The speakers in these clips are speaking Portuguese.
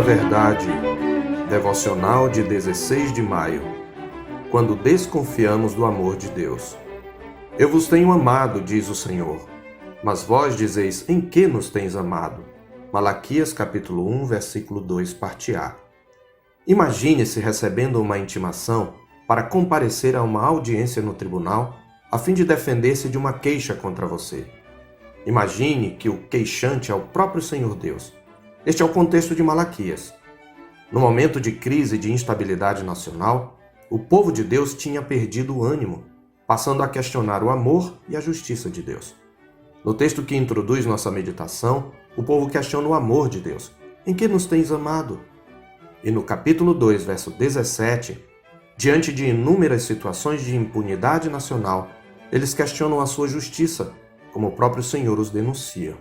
da Verdade, devocional de 16 de maio, quando desconfiamos do amor de Deus. Eu vos tenho amado, diz o Senhor, mas vós dizeis, em que nos tens amado? Malaquias capítulo 1, versículo 2, parte A. Imagine-se recebendo uma intimação para comparecer a uma audiência no tribunal a fim de defender-se de uma queixa contra você. Imagine que o queixante é o próprio Senhor Deus. Este é o contexto de Malaquias. No momento de crise e de instabilidade nacional, o povo de Deus tinha perdido o ânimo, passando a questionar o amor e a justiça de Deus. No texto que introduz nossa meditação, o povo questiona o amor de Deus. Em que nos tens amado? E no capítulo 2, verso 17, diante de inúmeras situações de impunidade nacional, eles questionam a sua justiça, como o próprio Senhor os denuncia.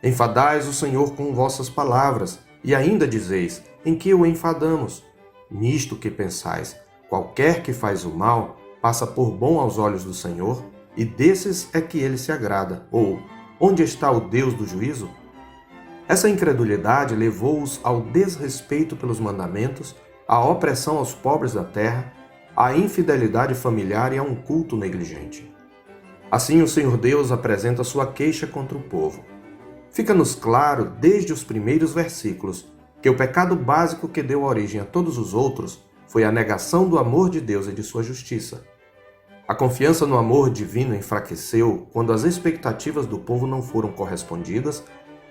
Enfadais o Senhor com vossas palavras, e ainda dizeis, em que o enfadamos? Nisto que pensais, qualquer que faz o mal, passa por bom aos olhos do Senhor, e desses é que ele se agrada. Ou, onde está o Deus do juízo? Essa incredulidade levou-os ao desrespeito pelos mandamentos, à opressão aos pobres da terra, à infidelidade familiar e a um culto negligente. Assim o Senhor Deus apresenta sua queixa contra o povo. Fica-nos claro, desde os primeiros versículos, que o pecado básico que deu origem a todos os outros foi a negação do amor de Deus e de sua justiça. A confiança no amor divino enfraqueceu quando as expectativas do povo não foram correspondidas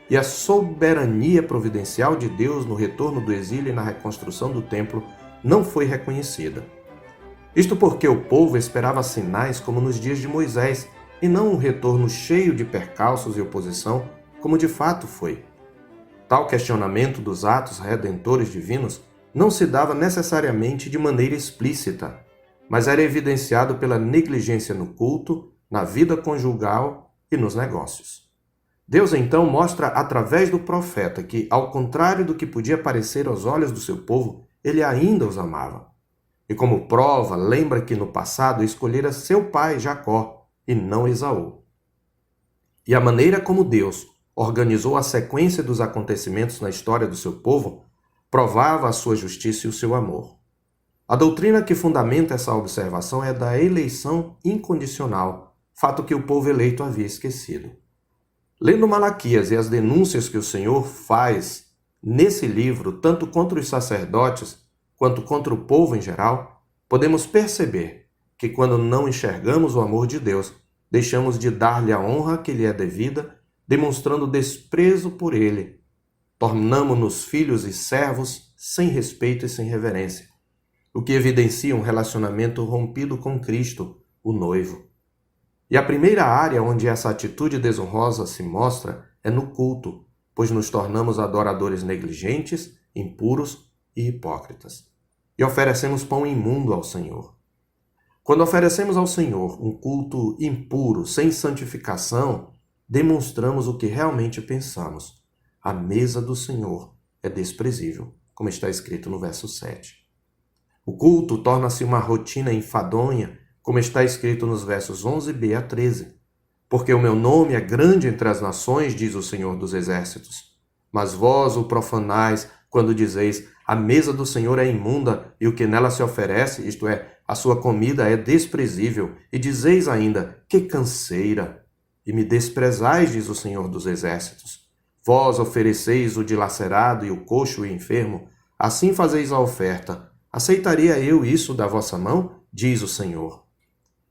e a soberania providencial de Deus no retorno do exílio e na reconstrução do templo não foi reconhecida. Isto porque o povo esperava sinais como nos dias de Moisés e não um retorno cheio de percalços e oposição como de fato foi. Tal questionamento dos atos redentores divinos não se dava necessariamente de maneira explícita, mas era evidenciado pela negligência no culto, na vida conjugal e nos negócios. Deus então mostra através do profeta que, ao contrário do que podia parecer aos olhos do seu povo, ele ainda os amava. E como prova, lembra que no passado escolhera seu pai Jacó e não Esaú. E a maneira como Deus organizou a sequência dos acontecimentos na história do seu povo provava a sua justiça e o seu amor. A doutrina que fundamenta essa observação é da eleição incondicional, fato que o povo eleito havia esquecido. Lendo Malaquias e as denúncias que o Senhor faz nesse livro, tanto contra os sacerdotes quanto contra o povo em geral, podemos perceber que quando não enxergamos o amor de Deus, deixamos de dar-lhe a honra que lhe é devida, demonstrando desprezo por ele. Tornamo-nos filhos e servos sem respeito e sem reverência, o que evidencia um relacionamento rompido com Cristo, o noivo. E a primeira área onde essa atitude desonrosa se mostra é no culto, pois nos tornamos adoradores negligentes, impuros e hipócritas. E oferecemos pão imundo ao Senhor. Quando oferecemos ao Senhor um culto impuro, sem santificação, demonstramos o que realmente pensamos. A mesa do Senhor é desprezível, como está escrito no verso 7. O culto torna-se uma rotina enfadonha, como está escrito nos versos 11b a 13. Porque o meu nome é grande entre as nações, diz o Senhor dos Exércitos. Mas vós o profanais quando dizeis, a mesa do Senhor é imunda e o que nela se oferece, isto é, a sua comida é desprezível. E dizeis ainda, que canseira! E me desprezais, diz o Senhor dos Exércitos. Vós ofereceis o dilacerado e o coxo e o enfermo, assim fazeis a oferta. Aceitaria eu isso da vossa mão? Diz o Senhor.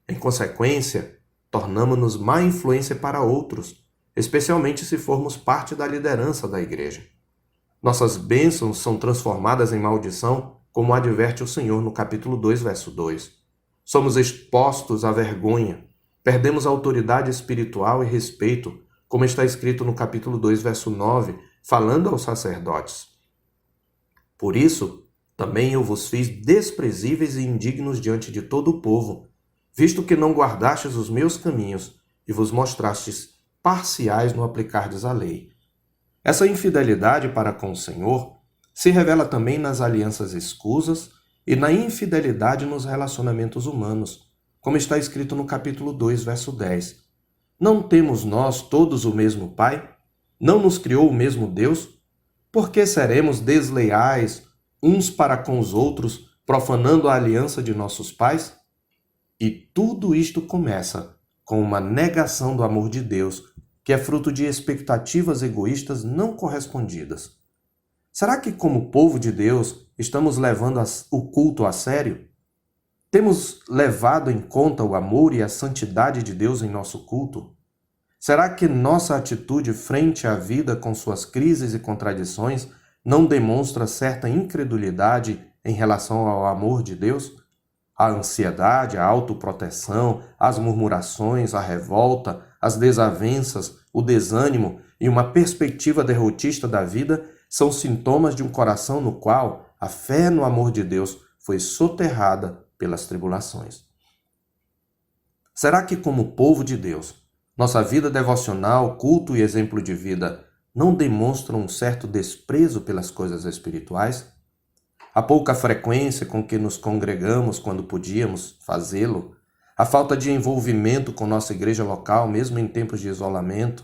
Em consequência, tornamo-nos má influência para outros, especialmente se formos parte da liderança da igreja. Nossas bênçãos são transformadas em maldição, como adverte o Senhor no capítulo 2, verso 2. Somos expostos à vergonha, perdemos autoridade espiritual e respeito, como está escrito no capítulo 2, verso 9, falando aos sacerdotes. Por isso, também eu vos fiz desprezíveis e indignos diante de todo o povo, visto que não guardastes os meus caminhos e vos mostrastes parciais no aplicardes a lei. Essa infidelidade para com o Senhor se revela também nas alianças escusas e na infidelidade nos relacionamentos humanos, como está escrito no capítulo 2, verso 10. Não temos nós todos o mesmo Pai? Não nos criou o mesmo Deus? Por que seremos desleais uns para com os outros, profanando a aliança de nossos pais? E tudo isto começa com uma negação do amor de Deus, que é fruto de expectativas egoístas não correspondidas. Será que, como povo de Deus, estamos levando o culto a sério? Temos levado em conta o amor e a santidade de Deus em nosso culto? Será que nossa atitude frente à vida com suas crises e contradições não demonstra certa incredulidade em relação ao amor de Deus? A ansiedade, a autoproteção, as murmurações, a revolta, as desavenças, o desânimo e uma perspectiva derrotista da vida são sintomas de um coração no qual a fé no amor de Deus foi soterrada pelas tribulações. Será que, como povo de Deus, nossa vida devocional, culto e exemplo de vida não demonstram um certo desprezo pelas coisas espirituais? A pouca frequência com que nos congregamos quando podíamos fazê-lo, a falta de envolvimento com nossa igreja local, mesmo em tempos de isolamento,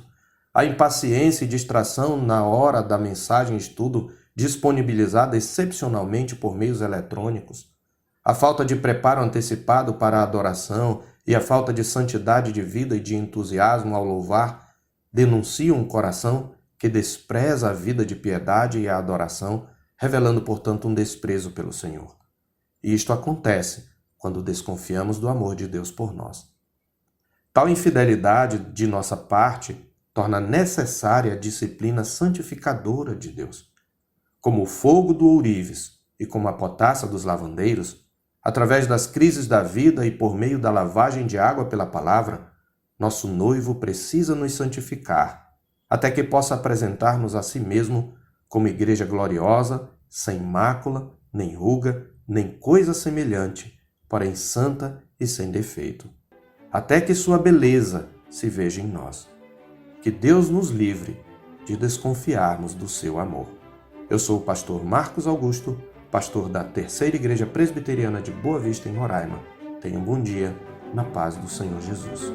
a impaciência e distração na hora da mensagem e estudo disponibilizada excepcionalmente por meios eletrônicos, a falta de preparo antecipado para a adoração e a falta de santidade de vida e de entusiasmo ao louvar denunciam um coração que despreza a vida de piedade e a adoração, revelando, portanto, um desprezo pelo Senhor. E isto acontece quando desconfiamos do amor de Deus por nós. Tal infidelidade de nossa parte torna necessária a disciplina santificadora de Deus. Como o fogo do ourives e como a potassa dos lavandeiros, através das crises da vida e por meio da lavagem de água pela palavra, nosso noivo precisa nos santificar, até que possa apresentar-nos a si mesmo como igreja gloriosa, sem mácula, nem ruga, nem coisa semelhante, porém santa e sem defeito, até que sua beleza se veja em nós. Que Deus nos livre de desconfiarmos do seu amor. Eu sou o pastor Marcos Augusto, pastor da Terceira Igreja Presbiteriana de Boa Vista, em Roraima. Tenha um bom dia, na paz do Senhor Jesus.